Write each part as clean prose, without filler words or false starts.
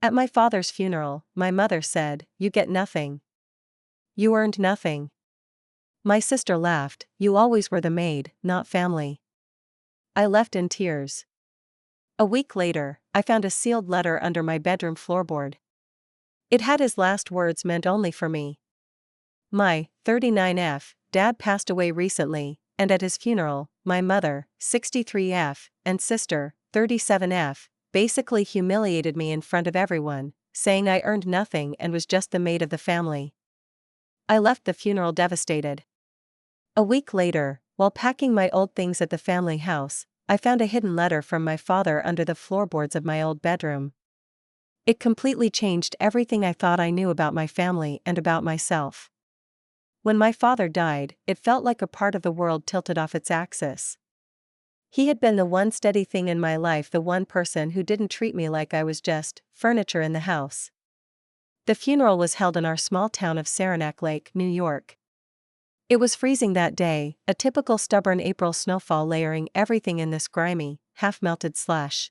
At my father's funeral, my mother said, "You get nothing. You earned nothing." My sister laughed, "You always were the maid, not family." I left in tears. A week later, I found a sealed letter under my bedroom floorboard. It had his last words meant only for me. My 39F dad passed away recently, and at his funeral, my mother, 63F, and sister, 37F, basically humiliated me in front of everyone, saying I earned nothing and was just the maid of the family. I left the funeral devastated. A week later, while packing my old things at the family house, I found a hidden letter from my father under the floorboards of my old bedroom. It completely changed everything I thought I knew about my family and about myself. When my father died, it felt like a part of the world tilted off its axis. He had been the one steady thing in my life, the one person who didn't treat me like I was just furniture in the house. The funeral was held in our small town of Saranac Lake, New York. It was freezing that day, a typical stubborn April snowfall layering everything in this grimy, half-melted slush.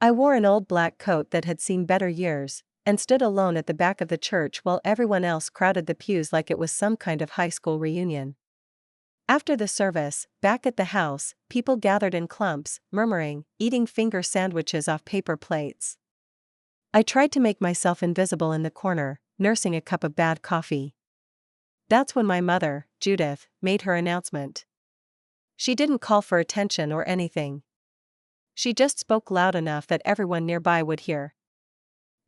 I wore an old black coat that had seen better years, and stood alone at the back of the church while everyone else crowded the pews like it was some kind of high school reunion. After the service, back at the house, people gathered in clumps, murmuring, eating finger sandwiches off paper plates. I tried to make myself invisible in the corner, nursing a cup of bad coffee. That's when my mother, Judith, made her announcement. She didn't call for attention or anything. She just spoke loud enough that everyone nearby would hear.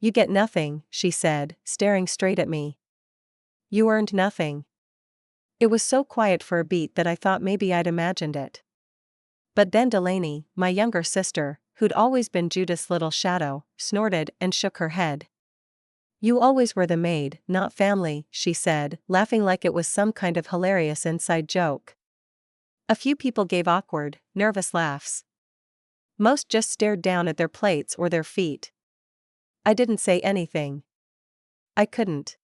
"You get nothing," she said, staring straight at me. "You earned nothing." It was so quiet for a beat that I thought maybe I'd imagined it. But then Delaney, my younger sister, who'd always been Judith's little shadow, snorted and shook her head. "You always were the maid, not family," she said, laughing like it was some kind of hilarious inside joke. A few people gave awkward, nervous laughs. Most just stared down at their plates or their feet. I didn't say anything. I couldn't.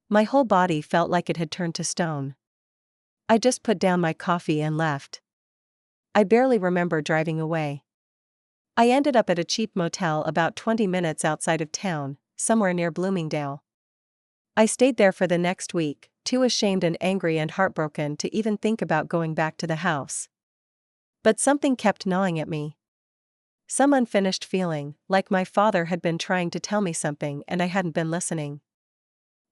My whole body felt like it had turned to stone. I just put down my coffee and left. I barely remember driving away. I ended up at a cheap motel about 20 minutes outside of town, somewhere near Bloomingdale. I stayed there for the next week, too ashamed and angry and heartbroken to even think about going back to the house. But something kept gnawing at me. Some unfinished feeling, like my father had been trying to tell me something and I hadn't been listening.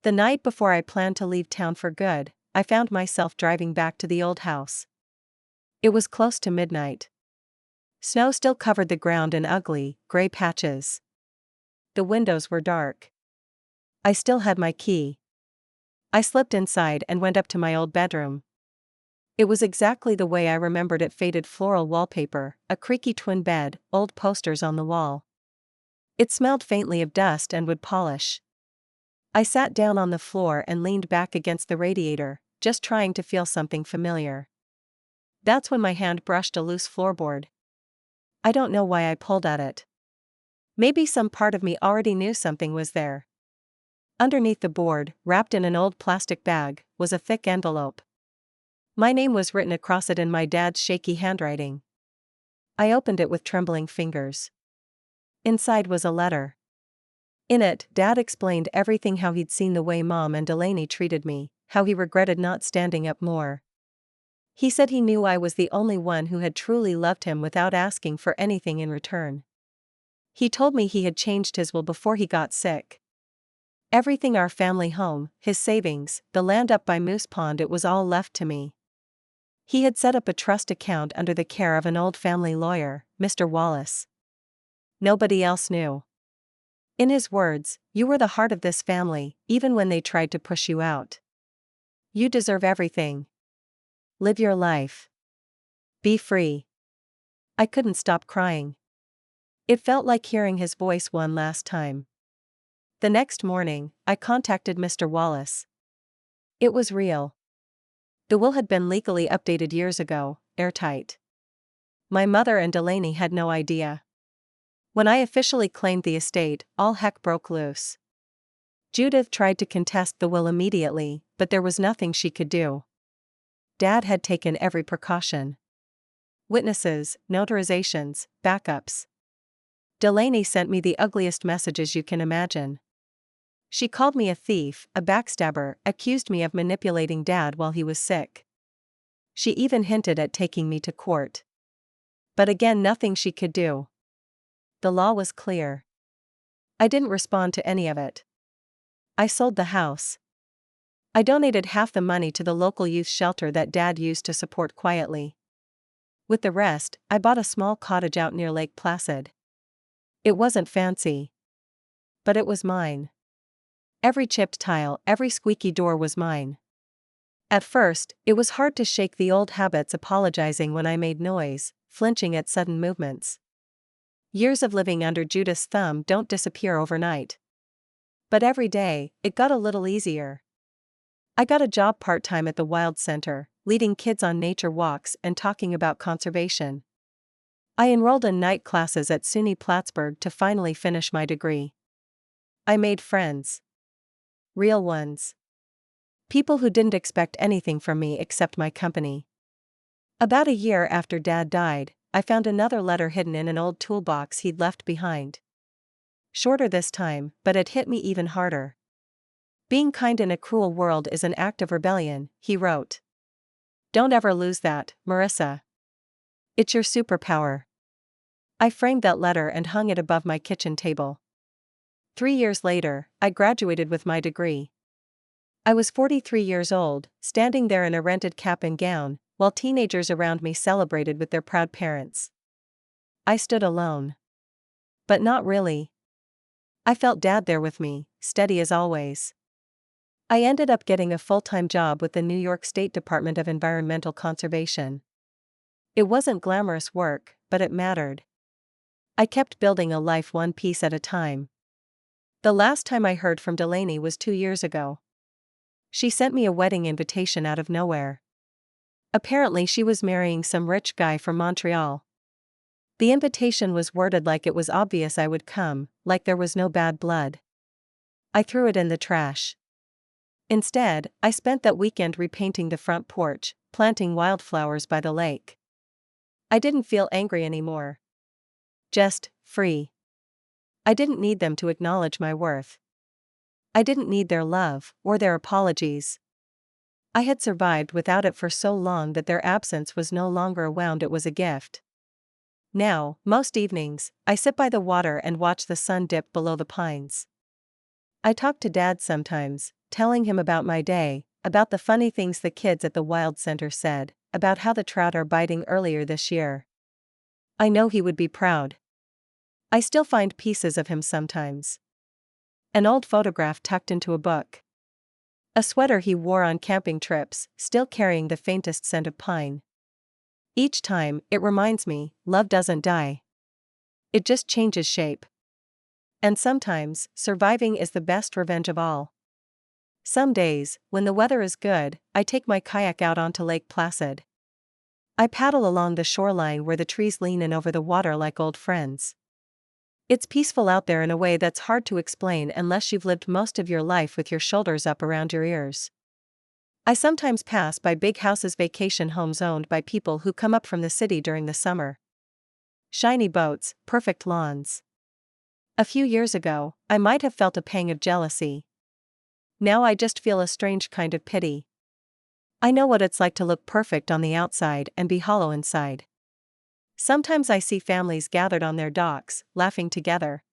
The night before I planned to leave town for good, I found myself driving back to the old house. It was close to midnight. Snow still covered the ground in ugly, gray patches. The windows were dark. I still had my key. I slipped inside and went up to my old bedroom. It was exactly the way I remembered it: faded floral wallpaper, a creaky twin bed, old posters on the wall. It smelled faintly of dust and wood polish. I sat down on the floor and leaned back against the radiator, just trying to feel something familiar. That's when my hand brushed a loose floorboard. I don't know why I pulled at it. Maybe some part of me already knew something was there. Underneath the board, wrapped in an old plastic bag, was a thick envelope. My name was written across it in my dad's shaky handwriting. I opened it with trembling fingers. Inside was a letter. In it, Dad explained everything: how he'd seen the way Mom and Delaney treated me, how he regretted not standing up more. He said he knew I was the only one who had truly loved him without asking for anything in return. He told me he had changed his will before he got sick. Everything: our family home, his savings, the land up by Moose Pond, it was all left to me. He had set up a trust account under the care of an old family lawyer, Mr. Wallace. Nobody else knew. In his words, "You were the heart of this family, even when they tried to push you out. You deserve everything. Live your life. Be free." I couldn't stop crying. It felt like hearing his voice one last time. The next morning, I contacted Mr. Wallace. It was real. The will had been legally updated years ago, airtight. My mother and Delaney had no idea. When I officially claimed the estate, all heck broke loose. Judith tried to contest the will immediately, but there was nothing she could do. Dad had taken every precaution. Witnesses, notarizations, backups. Delaney sent me the ugliest messages you can imagine. She called me a thief, a backstabber, accused me of manipulating Dad while he was sick. She even hinted at taking me to court. But again, nothing she could do. The law was clear. I didn't respond to any of it. I sold the house. I donated half the money to the local youth shelter that Dad used to support quietly. With the rest, I bought a small cottage out near Lake Placid. It wasn't fancy. But it was mine. Every chipped tile, every squeaky door was mine. At first, it was hard to shake the old habits, apologizing when I made noise, flinching at sudden movements. Years of living under Judith's thumb don't disappear overnight. But every day, it got a little easier. I got a job part-time at the Wild Center, leading kids on nature walks and talking about conservation. I enrolled in night classes at SUNY Plattsburgh to finally finish my degree. I made friends. Real ones. People who didn't expect anything from me except my company. About a year after Dad died, I found another letter hidden in an old toolbox he'd left behind. Shorter this time, but it hit me even harder. "Being kind in a cruel world is an act of rebellion," he wrote. "Don't ever lose that, Marissa. It's your superpower." I framed that letter and hung it above my kitchen table. 3 years later, I graduated with my degree. I was 43 years old, standing there in a rented cap and gown, while teenagers around me celebrated with their proud parents. I stood alone. But not really. I felt Dad there with me, steady as always. I ended up getting a full-time job with the New York State Department of Environmental Conservation. It wasn't glamorous work, but it mattered. I kept building a life one piece at a time. The last time I heard from Delaney was 2 years ago. She sent me a wedding invitation out of nowhere. Apparently she was marrying some rich guy from Montreal. The invitation was worded like it was obvious I would come, like there was no bad blood. I threw it in the trash. Instead, I spent that weekend repainting the front porch, planting wildflowers by the lake. I didn't feel angry anymore. Just free. I didn't need them to acknowledge my worth. I didn't need their love, or their apologies. I had survived without it for so long that their absence was no longer a wound, it was a gift. Now, most evenings, I sit by the water and watch the sun dip below the pines. I talk to Dad sometimes, telling him about my day, about the funny things the kids at the Wild Center said, about how the trout are biting earlier this year. I know he would be proud. I still find pieces of him sometimes. An old photograph tucked into a book. A sweater he wore on camping trips, still carrying the faintest scent of pine. Each time, it reminds me, love doesn't die. It just changes shape. And sometimes, surviving is the best revenge of all. Some days, when the weather is good, I take my kayak out onto Lake Placid. I paddle along the shoreline where the trees lean in over the water like old friends. It's peaceful out there in a way that's hard to explain unless you've lived most of your life with your shoulders up around your ears. I sometimes pass by big houses, vacation homes owned by people who come up from the city during the summer. Shiny boats, perfect lawns. A few years ago, I might have felt a pang of jealousy. Now I just feel a strange kind of pity. I know what it's like to look perfect on the outside and be hollow inside. Sometimes I see families gathered on their docks, laughing together.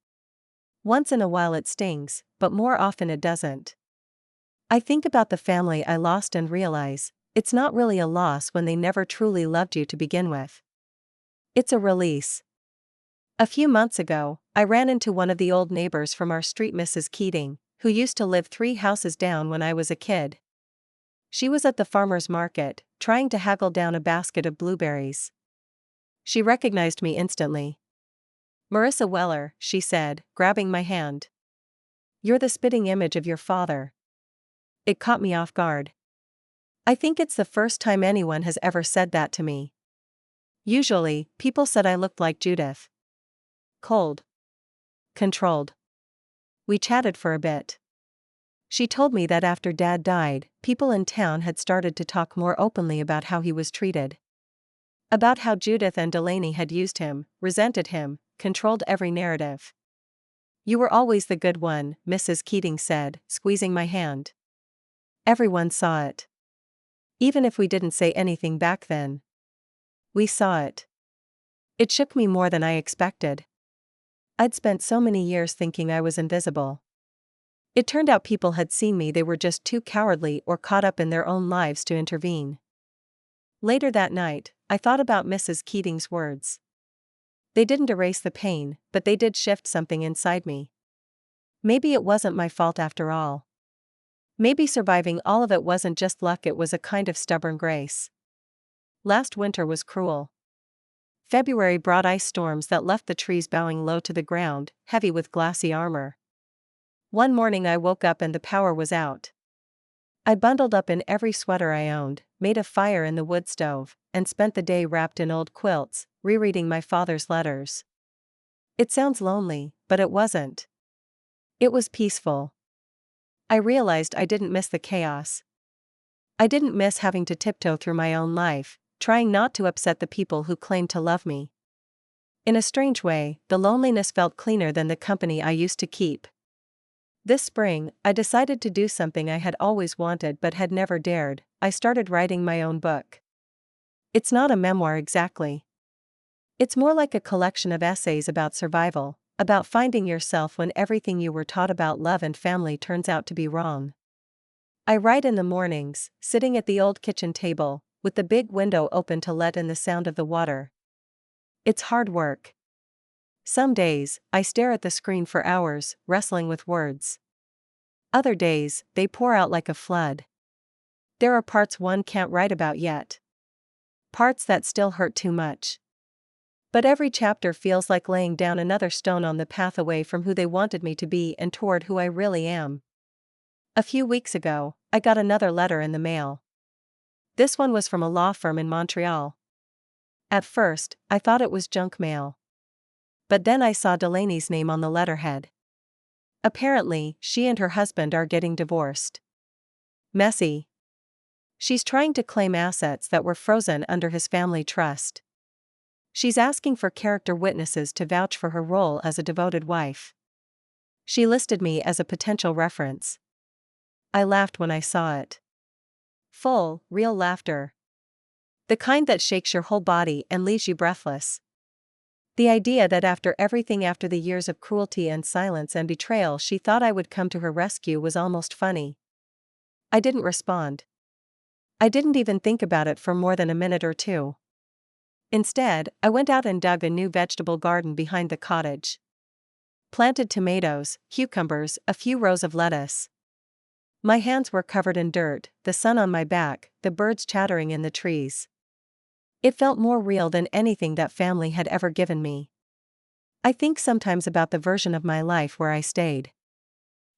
Once in a while it stings, but more often it doesn't. I think about the family I lost and realize, it's not really a loss when they never truly loved you to begin with. It's a release. A few months ago, I ran into one of the old neighbors from our street, Mrs. Keating, who used to live 3 houses down when I was a kid. She was at the farmer's market, trying to haggle down a basket of blueberries. She recognized me instantly. "Marissa Weller," she said, grabbing my hand. "You're the spitting image of your father." It caught me off guard. I think it's the first time anyone has ever said that to me. Usually, people said I looked like Judith. Cold. Controlled. We chatted for a bit. She told me that after Dad died, people in town had started to talk more openly about how he was treated. About how Judith and Delaney had used him, resented him, controlled every narrative. You were always the good one, Mrs. Keating said, squeezing my hand. Everyone saw it. Even if we didn't say anything back then. We saw it. It shook me more than I expected. I'd spent so many years thinking I was invisible. It turned out people had seen me, they were just too cowardly or caught up in their own lives to intervene. Later that night, I thought about Mrs. Keating's words. They didn't erase the pain, but they did shift something inside me. Maybe it wasn't my fault after all. Maybe surviving all of it wasn't just luck, it was a kind of stubborn grace. Last winter was cruel. February brought ice storms that left the trees bowing low to the ground, heavy with glassy armor. One morning I woke up and the power was out. I bundled up in every sweater I owned, made a fire in the wood stove, and spent the day wrapped in old quilts, rereading my father's letters. It sounds lonely, but it wasn't. It was peaceful. I realized I didn't miss the chaos. I didn't miss having to tiptoe through my own life, trying not to upset the people who claimed to love me. In a strange way, the loneliness felt cleaner than the company I used to keep. This spring, I decided to do something I had always wanted but had never dared. I started writing my own book. It's not a memoir exactly. It's more like a collection of essays about survival, about finding yourself when everything you were taught about love and family turns out to be wrong. I write in the mornings, sitting at the old kitchen table, with the big window open to let in the sound of the water. It's hard work. Some days, I stare at the screen for hours, wrestling with words. Other days, they pour out like a flood. There are parts one can't write about yet. Parts that still hurt too much. But every chapter feels like laying down another stone on the path away from who they wanted me to be and toward who I really am. A few weeks ago, I got another letter in the mail. This one was from a law firm in Montreal. At first, I thought it was junk mail. But then I saw Delaney's name on the letterhead. Apparently, she and her husband are getting divorced. Messy. She's trying to claim assets that were frozen under his family trust. She's asking for character witnesses to vouch for her role as a devoted wife. She listed me as a potential reference. I laughed when I saw it. Full, real laughter. The kind that shakes your whole body and leaves you breathless. The idea that after everything, after the years of cruelty and silence and betrayal, she thought I would come to her rescue was almost funny. I didn't respond. I didn't even think about it for more than a minute or two. Instead, I went out and dug a new vegetable garden behind the cottage. Planted tomatoes, cucumbers, a few rows of lettuce. My hands were covered in dirt, the sun on my back, the birds chattering in the trees. It felt more real than anything that family had ever given me. I think sometimes about the version of my life where I stayed.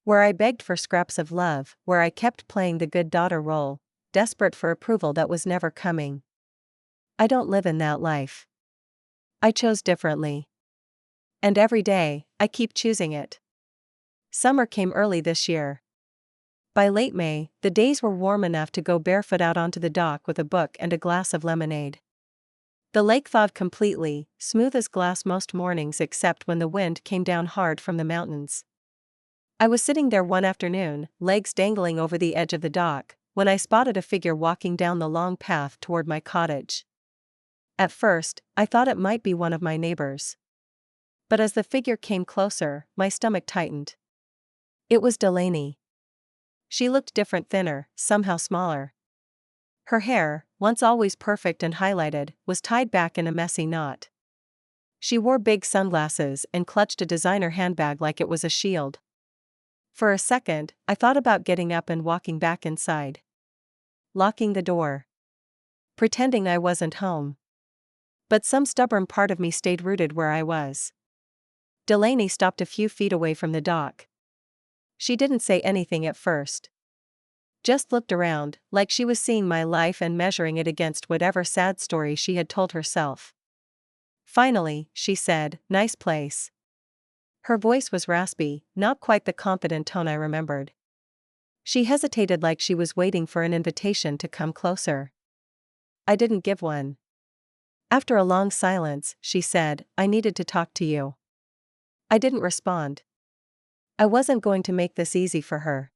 Where I begged for scraps of love, where I kept playing the good daughter role, desperate for approval that was never coming. I don't live in that life. I chose differently. And every day, I keep choosing it. Summer came early this year. By late May, the days were warm enough to go barefoot out onto the dock with a book and a glass of lemonade. The lake thawed completely, smooth as glass most mornings except when the wind came down hard from the mountains. I was sitting there one afternoon, legs dangling over the edge of the dock, when I spotted a figure walking down the long path toward my cottage. At first, I thought it might be one of my neighbors. But as the figure came closer, my stomach tightened. It was Delaney. She looked different, thinner, somehow smaller. Her hair, once always perfect and highlighted, was tied back in a messy knot. She wore big sunglasses and clutched a designer handbag like it was a shield. For a second, I thought about getting up and walking back inside. Locking the door. Pretending I wasn't home. But some stubborn part of me stayed rooted where I was. Delaney stopped a few feet away from the dock. She didn't say anything at first. Just looked around, like she was seeing my life and measuring it against whatever sad story she had told herself. Finally, she said, "Nice place." Her voice was raspy, not quite the confident tone I remembered. She hesitated like she was waiting for an invitation to come closer. I didn't give one. After a long silence, she said, I needed to talk to you. I didn't respond. I wasn't going to make this easy for her.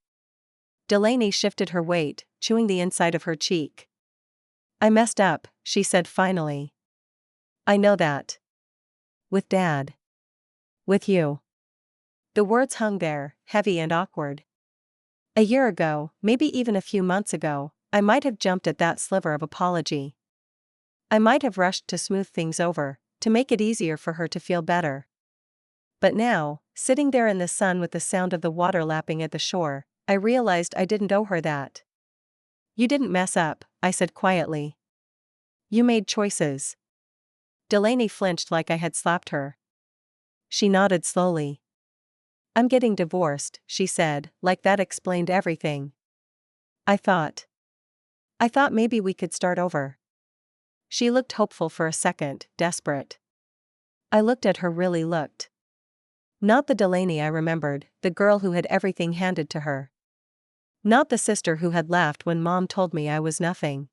Delaney shifted her weight, chewing the inside of her cheek. I messed up, she said finally. I know that. With Dad. With you. The words hung there, heavy and awkward. A year ago, maybe even a few months ago, I might have jumped at that sliver of apology. I might have rushed to smooth things over, to make it easier for her to feel better. But now, sitting there in the sun with the sound of the water lapping at the shore, I realized I didn't owe her that. You didn't mess up, I said quietly. You made choices. Delaney flinched like I had slapped her. She nodded slowly. I'm getting divorced, she said, like that explained everything. I thought maybe we could start over. She looked hopeful for a second, desperate. I looked at her, really looked. Not the Delaney I remembered, the girl who had everything handed to her. Not the sister who had laughed when Mom told me I was nothing.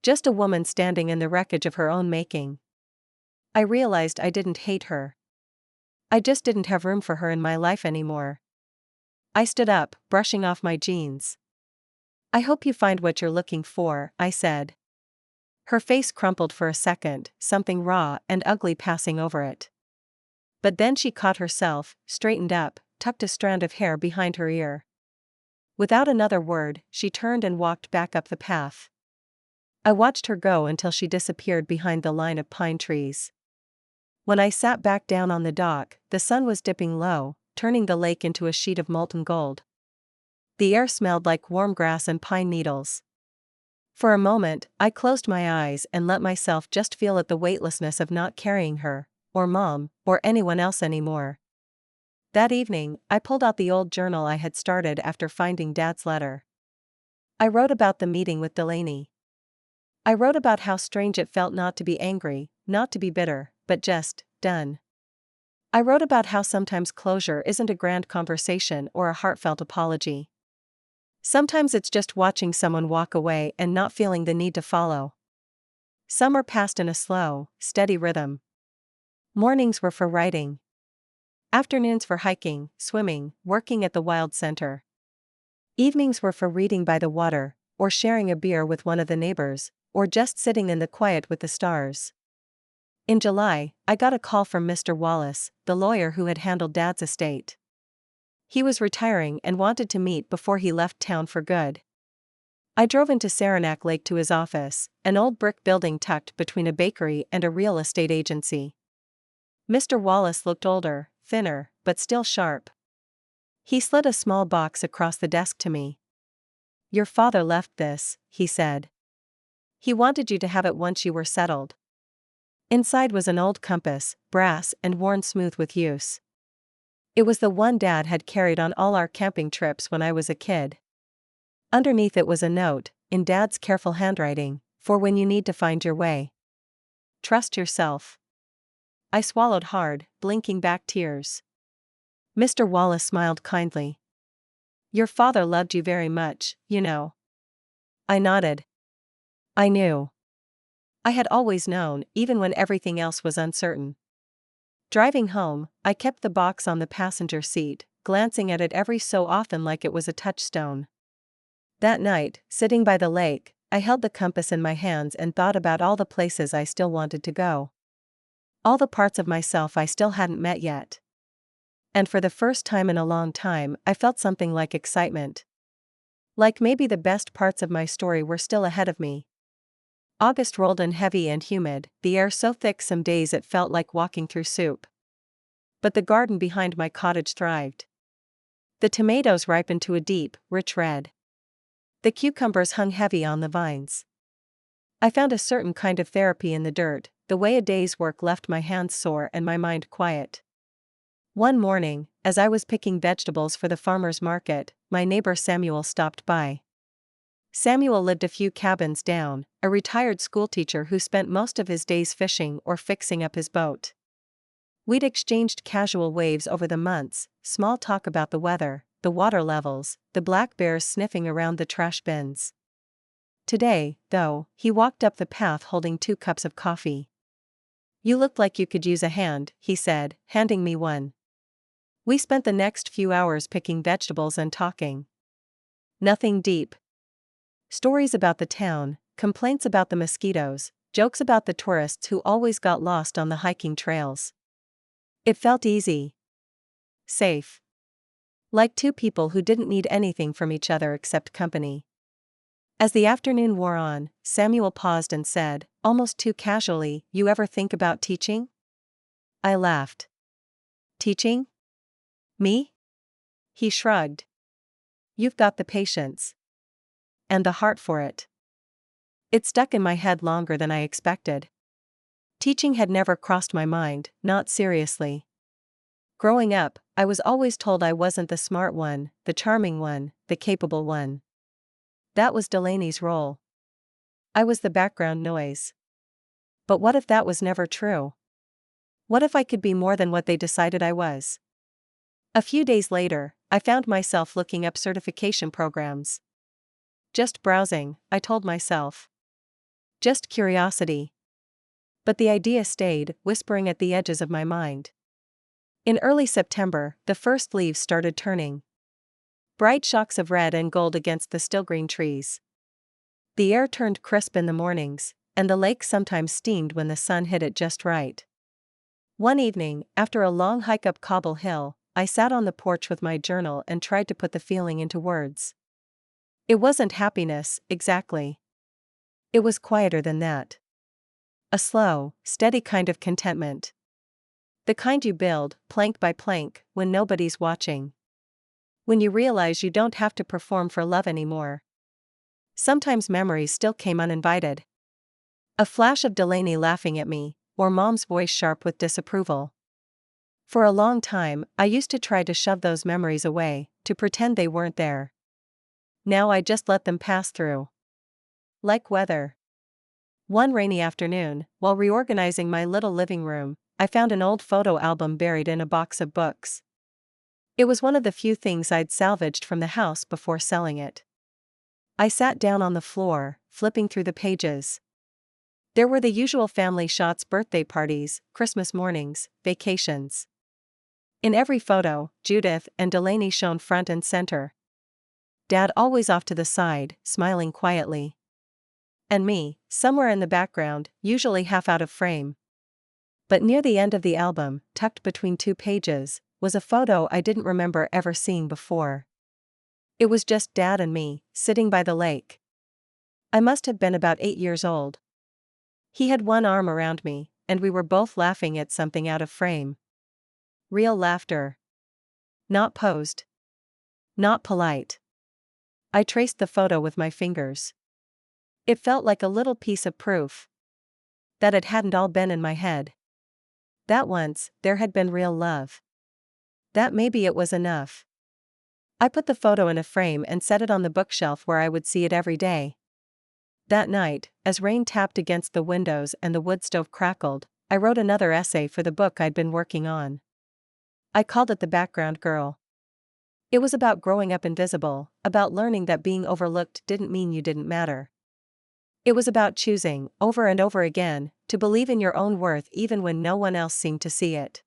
Just a woman standing in the wreckage of her own making. I realized I didn't hate her. I just didn't have room for her in my life anymore. I stood up, brushing off my jeans. I hope you find what you're looking for, I said. Her face crumpled for a second, something raw and ugly passing over it. But then she caught herself, straightened up, tucked a strand of hair behind her ear. Without another word, she turned and walked back up the path. I watched her go until she disappeared behind the line of pine trees. When I sat back down on the dock, the sun was dipping low, turning the lake into a sheet of molten gold. The air smelled like warm grass and pine needles. For a moment, I closed my eyes and let myself just feel at the weightlessness of not carrying her, or Mom, or anyone else anymore. That evening, I pulled out the old journal I had started after finding Dad's letter. I wrote about the meeting with Delaney. I wrote about how strange it felt not to be angry, not to be bitter, but just done. I wrote about how sometimes closure isn't a grand conversation or a heartfelt apology. Sometimes it's just watching someone walk away and not feeling the need to follow. Summer passed in a slow, steady rhythm. Mornings were for writing. Afternoons for hiking, swimming, working at the Wild Center. Evenings were for reading by the water, or sharing a beer with one of the neighbors, or just sitting in the quiet with the stars. In July, I got a call from Mr. Wallace, the lawyer who had handled Dad's estate. He was retiring and wanted to meet before he left town for good. I drove into Saranac Lake to his office, an old brick building tucked between a bakery and a real estate agency. Mr. Wallace looked older, thinner, but still sharp. He slid a small box across the desk to me. Your father left this, he said. He wanted you to have it once you were settled. Inside was an old compass, brass and worn smooth with use. It was the one Dad had carried on all our camping trips when I was a kid. Underneath it was a note, in Dad's careful handwriting, for when you need to find your way. Trust yourself. I swallowed hard, blinking back tears. Mr. Wallace smiled kindly. Your father loved you very much, you know. I nodded. I knew. I had always known, even when everything else was uncertain. Driving home, I kept the box on the passenger seat, glancing at it every so often like it was a touchstone. That night, sitting by the lake, I held the compass in my hands and thought about all the places I still wanted to go. All the parts of myself I still hadn't met yet. And for the first time in a long time, I felt something like excitement. Like maybe the best parts of my story were still ahead of me. August rolled in heavy and humid, the air so thick some days it felt like walking through soup. But the garden behind my cottage thrived. The tomatoes ripened to a deep, rich red. The cucumbers hung heavy on the vines. I found a certain kind of therapy in the dirt, the way a day's work left my hands sore and my mind quiet. One morning, as I was picking vegetables for the farmer's market, my neighbor Samuel stopped by. Samuel lived a few cabins down, a retired schoolteacher who spent most of his days fishing or fixing up his boat. We'd exchanged casual waves over the months, small talk about the weather, the water levels, the black bears sniffing around the trash bins. Today, though, he walked up the path holding 2 cups of coffee. "You look like you could use a hand," he said, handing me one. We spent the next few hours picking vegetables and talking. Nothing deep. Stories about the town, complaints about the mosquitoes, jokes about the tourists who always got lost on the hiking trails. It felt easy. Safe. Like two people who didn't need anything from each other except company. As the afternoon wore on, Samuel paused and said, almost too casually, "You ever think about teaching?" I laughed. "Teaching? Me?" He shrugged. "You've got the patience. And the heart for it." It stuck in my head longer than I expected. Teaching had never crossed my mind, not seriously. Growing up, I was always told I wasn't the smart one, the charming one, the capable one. That was Delaney's role. I was the background noise. But what if that was never true? What if I could be more than what they decided I was? A few days later, I found myself looking up certification programs. Just browsing, I told myself. Just curiosity. But the idea stayed, whispering at the edges of my mind. In early September, the first leaves started turning. Bright shocks of red and gold against the still green trees. The air turned crisp in the mornings, and the lake sometimes steamed when the sun hit it just right. One evening, after a long hike up Cobble Hill, I sat on the porch with my journal and tried to put the feeling into words. It wasn't happiness, exactly. It was quieter than that. A slow, steady kind of contentment. The kind you build, plank by plank, when nobody's watching. When you realize you don't have to perform for love anymore. Sometimes memories still came uninvited. A flash of Delaney laughing at me, or Mom's voice sharp with disapproval. For a long time, I used to try to shove those memories away, to pretend they weren't there. Now I just let them pass through. Like weather. One rainy afternoon, while reorganizing my little living room, I found an old photo album buried in a box of books. It was one of the few things I'd salvaged from the house before selling it. I sat down on the floor, flipping through the pages. There were the usual family shots: birthday parties, Christmas mornings, vacations. In every photo, Judith and Delaney shone front and center. Dad always off to the side, smiling quietly. And me, somewhere in the background, usually half out of frame. But near the end of the album, tucked between 2 pages, was a photo I didn't remember ever seeing before. It was just Dad and me, sitting by the lake. I must have been about 8 years old. He had one arm around me, and we were both laughing at something out of frame. Real laughter. Not posed. Not polite. I traced the photo with my fingers. It felt like a little piece of proof. That it hadn't all been in my head. That once, there had been real love. That maybe it was enough. I put the photo in a frame and set it on the bookshelf where I would see it every day. That night, as rain tapped against the windows and the wood stove crackled, I wrote another essay for the book I'd been working on. I called it The Background Girl. It was about growing up invisible, about learning that being overlooked didn't mean you didn't matter. It was about choosing, over and over again, to believe in your own worth even when no one else seemed to see it.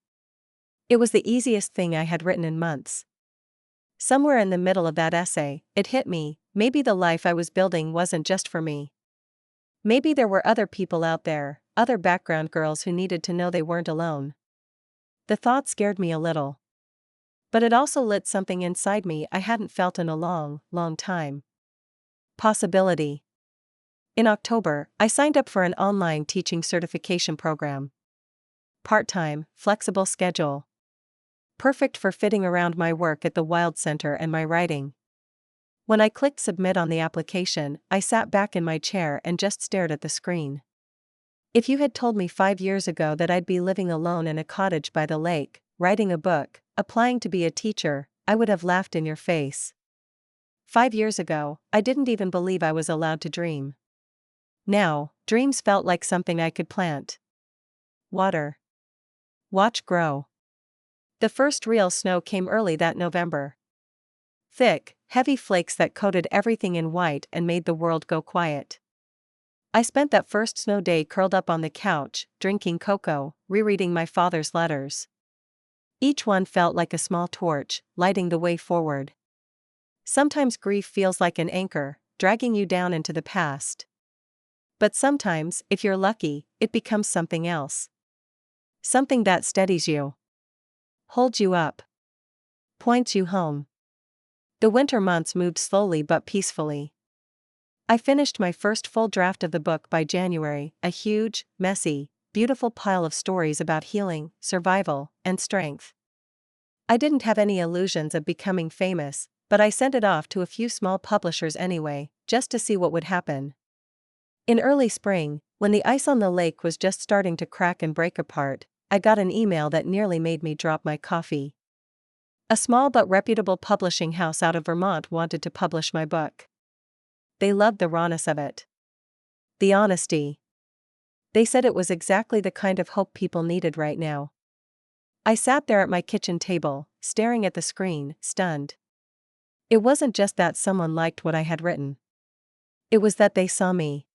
It was the easiest thing I had written in months. Somewhere in the middle of that essay, it hit me, maybe the life I was building wasn't just for me. Maybe there were other people out there, other background girls who needed to know they weren't alone. The thought scared me a little. But it also lit something inside me I hadn't felt in a long, long time. Possibility. In October, I signed up for an online teaching certification program. Part-time, flexible schedule. Perfect for fitting around my work at the Wild Center and my writing. When I clicked submit on the application, I sat back in my chair and just stared at the screen. If you had told me 5 years ago that I'd be living alone in a cottage by the lake, writing a book, applying to be a teacher, I would have laughed in your face. 5 years ago, I didn't even believe I was allowed to dream. Now, dreams felt like something I could plant. Water. Watch grow. The first real snow came early that November. thick, heavy flakes that coated everything in white and made the world go quiet. I spent that first snow day curled up on the couch, drinking cocoa, rereading my father's letters. Each one felt like a small torch, lighting the way forward. Sometimes grief feels like an anchor, dragging you down into the past. But sometimes, if you're lucky, it becomes something else. Something that steadies you, holds you up, points you home. The winter months moved slowly but peacefully. I finished my first full draft of the book by January, a huge, messy, beautiful pile of stories about healing, survival, and strength. I didn't have any illusions of becoming famous, but I sent it off to a few small publishers anyway, just to see what would happen. In early spring, when the ice on the lake was just starting to crack and break apart, I got an email that nearly made me drop my coffee. A small but reputable publishing house out of Vermont wanted to publish my book. They loved the rawness of it. The honesty. They said it was exactly the kind of hope people needed right now. I sat there at my kitchen table, staring at the screen, stunned. It wasn't just that someone liked what I had written. It was that they saw me.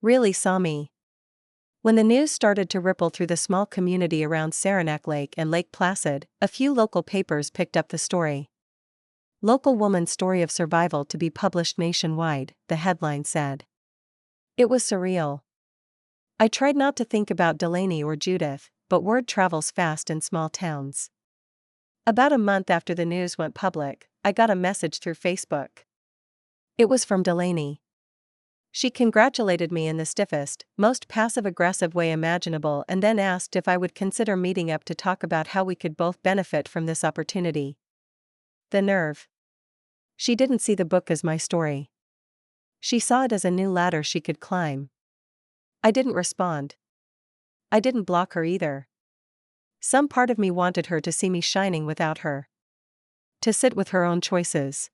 Really saw me. When the news started to ripple through the small community around Saranac Lake and Lake Placid, a few local papers picked up the story. Local woman's story of survival to be published nationwide, the headline said. It was surreal. I tried not to think about Delaney or Judith, but word travels fast in small towns. About a month after the news went public, I got a message through Facebook. It was from Delaney. She congratulated me in the stiffest, most passive-aggressive way imaginable and then asked if I would consider meeting up to talk about how we could both benefit from this opportunity. The nerve. She didn't see the book as my story. She saw it as a new ladder she could climb. I didn't respond. I didn't block her either. Some part of me wanted her to see me shining without her. To sit with her own choices.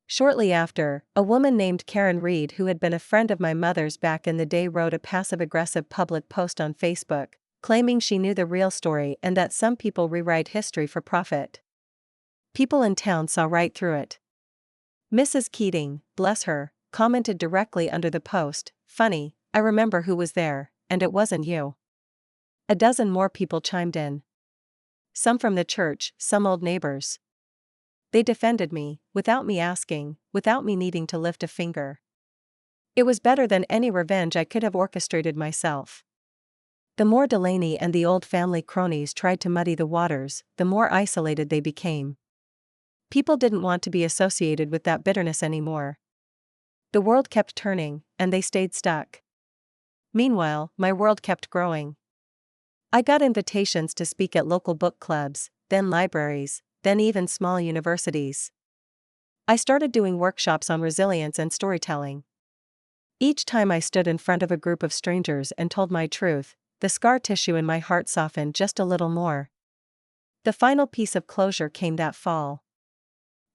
Shortly after, a woman named Karen Reed, who had been a friend of my mother's back in the day, wrote a passive-aggressive public post on Facebook, claiming she knew the real story and that some people rewrite history for profit. People in town saw right through it. Mrs. Keating, bless her, commented directly under the post, "Funny, I remember who was there, and it wasn't you." A dozen more people chimed in. Some from the church, some old neighbors. They defended me, without me asking, without me needing to lift a finger. It was better than any revenge I could have orchestrated myself. The more Delaney and the old family cronies tried to muddy the waters, the more isolated they became. People didn't want to be associated with that bitterness anymore. The world kept turning, and they stayed stuck. Meanwhile, my world kept growing. I got invitations to speak at local book clubs, then libraries, then even small universities. I started doing workshops on resilience and storytelling. Each time I stood in front of a group of strangers and told my truth, the scar tissue in my heart softened just a little more. The final piece of closure came that fall.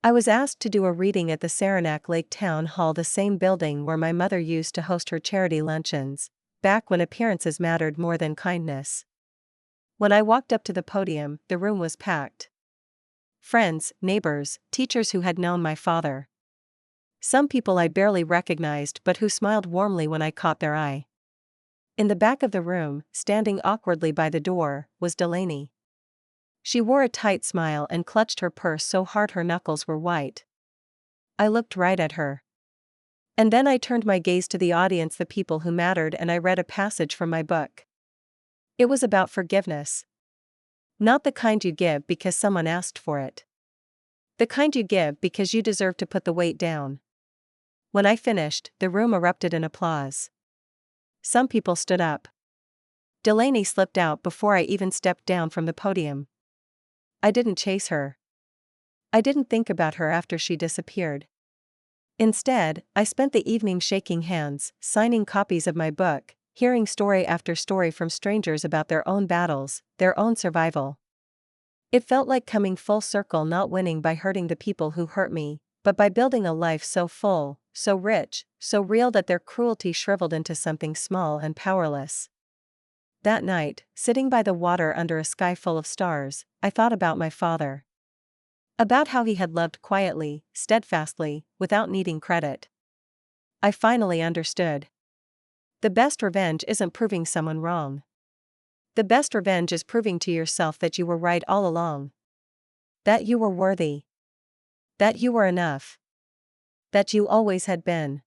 I was asked to do a reading at the Saranac Lake Town Hall, the same building where my mother used to host her charity luncheons, back when appearances mattered more than kindness. When I walked up to the podium, the room was packed. Friends, neighbors, teachers who had known my father. Some people I barely recognized but who smiled warmly when I caught their eye. In the back of the room, standing awkwardly by the door, was Delaney. She wore a tight smile and clutched her purse so hard her knuckles were white. I looked right at her. And then I turned my gaze to the audience, the people who mattered, and I read a passage from my book. It was about forgiveness. Not the kind you give because someone asked for it. The kind you give because you deserve to put the weight down. When I finished, the room erupted in applause. Some people stood up. Delaney slipped out before I even stepped down from the podium. I didn't chase her. I didn't think about her after she disappeared. Instead, I spent the evening shaking hands, signing copies of my book, hearing story after story from strangers about their own battles, their own survival. It felt like coming full circle, not winning by hurting the people who hurt me, but by building a life so full, so rich, so real that their cruelty shriveled into something small and powerless. That night, sitting by the water under a sky full of stars, I thought about my father. About how he had loved quietly, steadfastly, without needing credit. I finally understood. The best revenge isn't proving someone wrong. The best revenge is proving to yourself that you were right all along. That you were worthy. That you were enough. That you always had been.